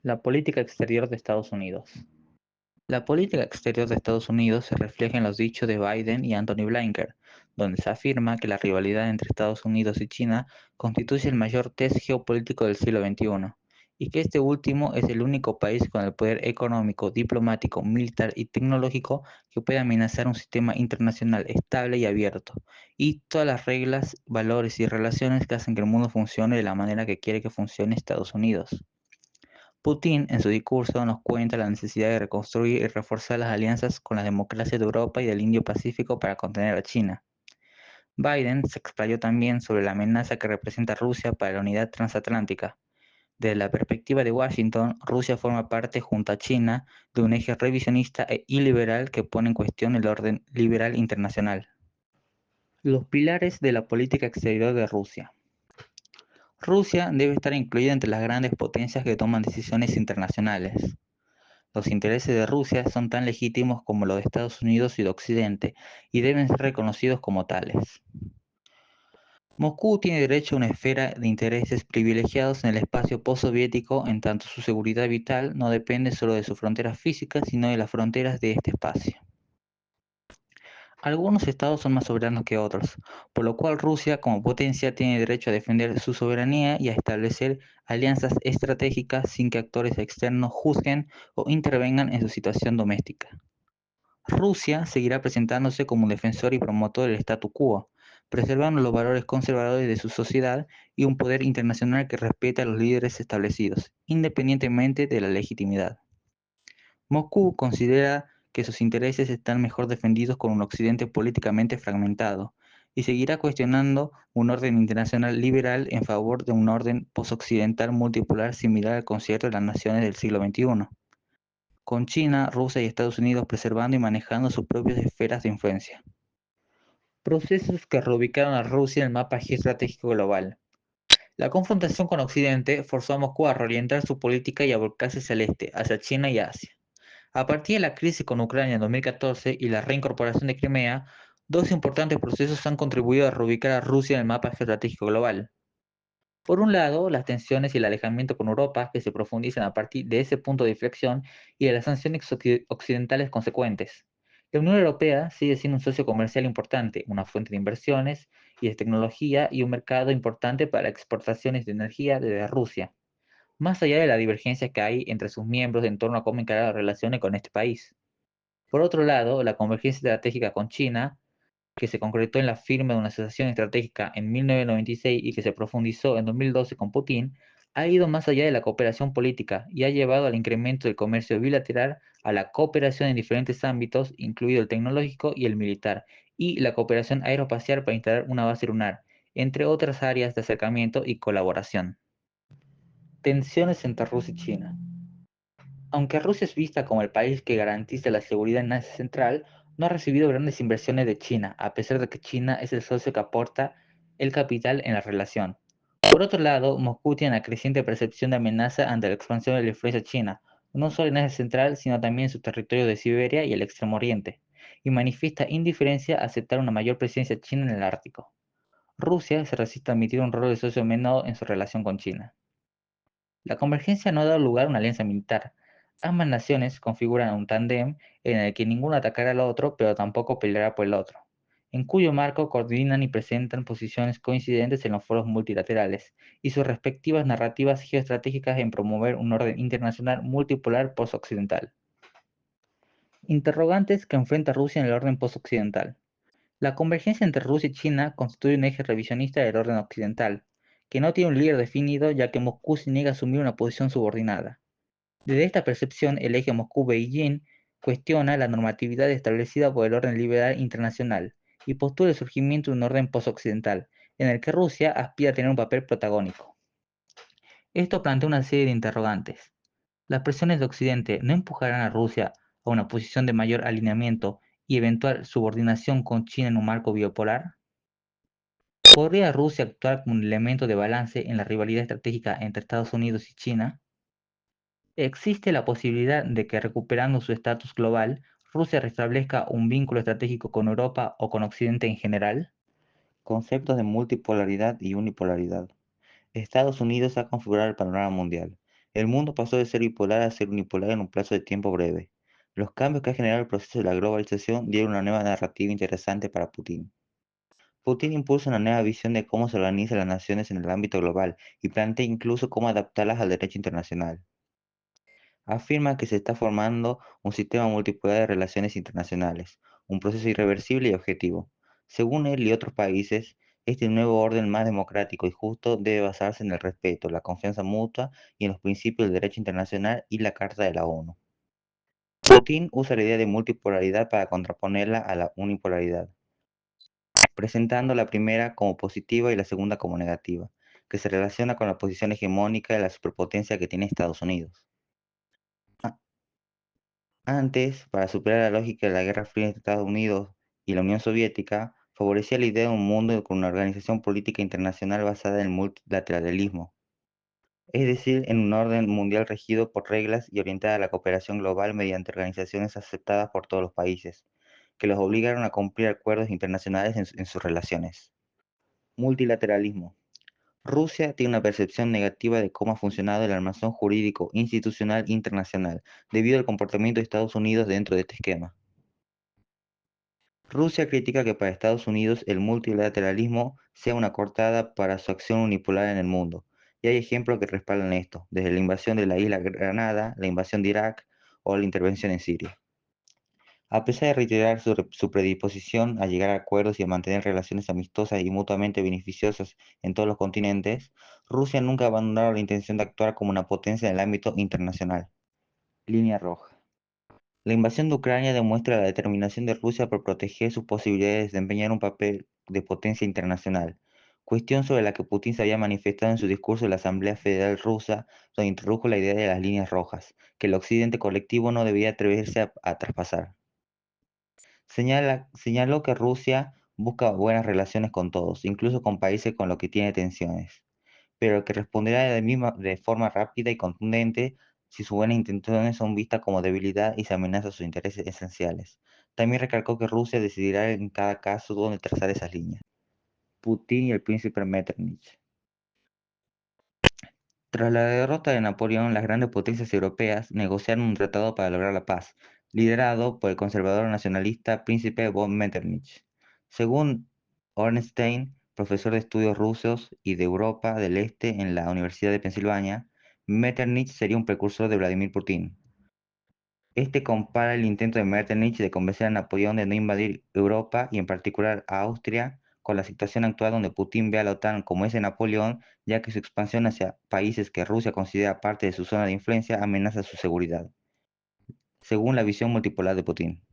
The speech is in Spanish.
La política exterior de Estados Unidos. La política exterior de Estados Unidos se refleja en los dichos de Biden y Anthony Blinken, donde se afirma que la rivalidad entre Estados Unidos y China constituye el mayor test geopolítico del siglo XXI, y que este último es el único país con el poder económico, diplomático, militar y tecnológico que puede amenazar un sistema internacional estable y abierto, y todas las reglas, valores y relaciones que hacen que el mundo funcione de la manera que quiere que funcione Estados Unidos. Putin, en su discurso, nos cuenta la necesidad de reconstruir y reforzar las alianzas con las democracias de Europa y del Indo-Pacífico para contener a China. Biden se explayó también sobre la amenaza que representa Rusia para la unidad transatlántica. Desde la perspectiva de Washington, Rusia forma parte, junto a China, de un eje revisionista e iliberal que pone en cuestión el orden liberal internacional. Los pilares de la política exterior de Rusia. Rusia debe estar incluida entre las grandes potencias que toman decisiones internacionales. Los intereses de Rusia son tan legítimos como los de Estados Unidos y de Occidente, y deben ser reconocidos como tales. Moscú tiene derecho a una esfera de intereses privilegiados en el espacio postsoviético, en tanto su seguridad vital no depende solo de sus fronteras físicas, sino de las fronteras de este espacio. Algunos estados son más soberanos que otros, por lo cual Rusia como potencia tiene derecho a defender su soberanía y a establecer alianzas estratégicas sin que actores externos juzguen o intervengan en su situación doméstica. Rusia seguirá presentándose como un defensor y promotor del statu quo, preservando los valores conservadores de su sociedad y un poder internacional que respeta a los líderes establecidos, independientemente de la legitimidad. Moscú considera que sus intereses están mejor defendidos con un Occidente políticamente fragmentado, y seguirá cuestionando un orden internacional liberal en favor de un orden posoccidental multipolar similar al concierto de las naciones del siglo XXI, con China, Rusia y Estados Unidos preservando y manejando sus propias esferas de influencia. Procesos que reubicaron a Rusia en el mapa geoestratégico global. La confrontación con Occidente forzó a Moscú a reorientar su política y a volcarse hacia el este, hacia China y Asia. A partir de la crisis con Ucrania en 2014 y la reincorporación de Crimea, dos importantes procesos han contribuido a reubicar a Rusia en el mapa geoestratégico global. Por un lado, las tensiones y el alejamiento con Europa, que se profundizan a partir de ese punto de inflexión, y de las sanciones occidentales consecuentes. La Unión Europea sigue siendo un socio comercial importante, una fuente de inversiones y de tecnología y un mercado importante para exportaciones de energía desde Rusia, más allá de la divergencia que hay entre sus miembros en torno a cómo encarar las relaciones con este país. Por otro lado, la convergencia estratégica con China, que se concretó en la firma de una asociación estratégica en 1996 y que se profundizó en 2012 con Putin, ha ido más allá de la cooperación política y ha llevado al incremento del comercio bilateral, a la cooperación en diferentes ámbitos, incluido el tecnológico y el militar, y la cooperación aeroespacial para instalar una base lunar, entre otras áreas de acercamiento y colaboración. Tensiones entre Rusia y China. Aunque Rusia es vista como el país que garantiza la seguridad en Asia Central, no ha recibido grandes inversiones de China, a pesar de que China es el socio que aporta el capital en la relación. Por otro lado, Moscú tiene una creciente percepción de amenaza ante la expansión de la influencia china, no solo en Asia Central, sino también en su territorio de Siberia y el Extremo Oriente, y manifiesta indiferencia a aceptar una mayor presencia china en el Ártico. Rusia se resiste a admitir un rol de socio menor en su relación con China. La convergencia no ha dado lugar a una alianza militar. Ambas naciones configuran un tándem en el que ninguno atacará al otro, pero tampoco peleará por el otro, en cuyo marco coordinan y presentan posiciones coincidentes en los foros multilaterales y sus respectivas narrativas geoestratégicas en promover un orden internacional multipolar post-occidental. Interrogantes que enfrenta Rusia en el orden post-occidental. La convergencia entre Rusia y China constituye un eje revisionista del orden occidental, que no tiene un líder definido ya que Moscú se niega a asumir una posición subordinada. Desde esta percepción, el eje Moscú-Beijing cuestiona la normatividad establecida por el orden liberal internacional y postula el surgimiento de un orden post-occidental, en el que Rusia aspira a tener un papel protagónico. Esto plantea una serie de interrogantes. ¿Las presiones de Occidente no empujarán a Rusia a una posición de mayor alineamiento y eventual subordinación con China en un marco bipolar? ¿Podría Rusia actuar como un elemento de balance en la rivalidad estratégica entre Estados Unidos y China? ¿Existe la posibilidad de que, recuperando su estatus global, Rusia restablezca un vínculo estratégico con Europa o con Occidente en general? Conceptos de multipolaridad y unipolaridad. Estados Unidos ha configurado el panorama mundial. El mundo pasó de ser bipolar a ser unipolar en un plazo de tiempo breve. Los cambios que ha generado el proceso de la globalización dieron una nueva narrativa interesante para Putin. Putin impulsa una nueva visión de cómo se organizan las naciones en el ámbito global y plantea incluso cómo adaptarlas al derecho internacional. Afirma que se está formando un sistema multipolar de relaciones internacionales, un proceso irreversible y objetivo. Según él y otros países, este nuevo orden más democrático y justo debe basarse en el respeto, la confianza mutua y en los principios del derecho internacional y la Carta de la ONU. Putin usa la idea de multipolaridad para contraponerla a la unipolaridad, presentando la primera como positiva y la segunda como negativa, que se relaciona con la posición hegemónica de la superpotencia que tiene Estados Unidos. Antes, para superar la lógica de la Guerra Fría entre Estados Unidos y la Unión Soviética, favorecía la idea de un mundo con una organización política internacional basada en el multilateralismo, es decir, en un orden mundial regido por reglas y orientada a la cooperación global mediante organizaciones aceptadas por todos los países, que los obligaron a cumplir acuerdos internacionales en sus relaciones. Multilateralismo. Rusia tiene una percepción negativa de cómo ha funcionado el armazón jurídico institucional internacional, debido al comportamiento de Estados Unidos dentro de este esquema. Rusia critica que para Estados Unidos el multilateralismo sea una coartada para su acción unipolar en el mundo, y hay ejemplos que respaldan esto, desde la invasión de la isla Granada, la invasión de Irak o la intervención en Siria. A pesar de reiterar su predisposición a llegar a acuerdos y a mantener relaciones amistosas y mutuamente beneficiosas en todos los continentes, Rusia nunca ha abandonado la intención de actuar como una potencia en el ámbito internacional. Línea roja. La invasión de Ucrania demuestra la determinación de Rusia por proteger sus posibilidades de desempeñar un papel de potencia internacional, cuestión sobre la que Putin se había manifestado en su discurso en la Asamblea Federal Rusa, donde introdujo la idea de las líneas rojas, que el occidente colectivo no debía atreverse a traspasar. Señaló que Rusia busca buenas relaciones con todos, incluso con países con los que tiene tensiones, pero que responderá de forma rápida y contundente si sus buenas intenciones son vistas como debilidad y se amenazan sus intereses esenciales. También recalcó que Rusia decidirá en cada caso dónde trazar esas líneas. Putin y el príncipe Metternich. Tras la derrota de Napoleón, las grandes potencias europeas negociaron un tratado para lograr la paz, liderado por el conservador nacionalista príncipe von Metternich. Según Ornstein, profesor de estudios rusos y de Europa del Este en la Universidad de Pensilvania, Metternich sería un precursor de Vladimir Putin. Este compara el intento de Metternich de convencer a Napoleón de no invadir Europa y en particular a Austria con la situación actual donde Putin ve a la OTAN como ese Napoleón, ya que su expansión hacia países que Rusia considera parte de su zona de influencia amenaza su seguridad, según la visión multipolar de Putin.